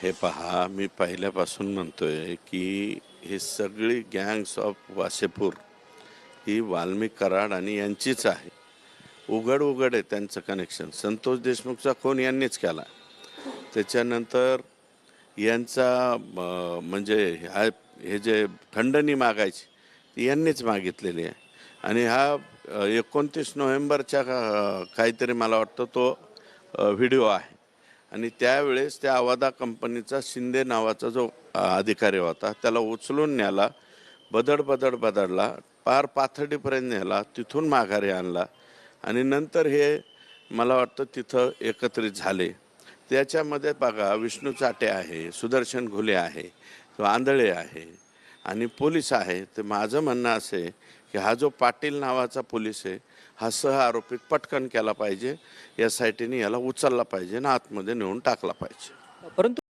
हे पहा, मी पहिल्यापासून म्हणतोय की हे सगळी गँग्स ऑफ वासेपूर ही वाल्मिक कराड आणि यांचीच आहे. उघड उघड आहे त्यांचं कनेक्शन. संतोष देशमुखचा खून यांनीच केला. त्याच्यानंतर यांचा म्हणजे हे जे खंडणी मागायची ती यांनीच मागितलेली आहे. आणि हा 29 नोव्हेंबरच्या काहीतरी मला वाटतं तो व्हिडिओ आहे. आणि त्यावेळेस त्या अवादा कंपनीचा शिंदे नावाचा जो अधिकारी होता त्याला उचलून न्याला, बदडला, पार पाथर्डीपर्यंत नेला, तिथून माघारी आणला आणि नंतर हे मला वाटतं तिथं एकत्रित झाले. त्याच्यामध्ये बघा विष्णू चाटे आहे, सुदर्शन घुले आहे, आंधळे आहे आणि पोलीस आहे. तर माझं म्हणणं असं आहे की हा जो पाटील नावाचा पोलीस आहे हा सह आरोपीत पटकन केला पाहिजे. SITने याला उचलला पाहिजे आणि आतमध्ये नेऊन टाकला पाहिजे. परंतु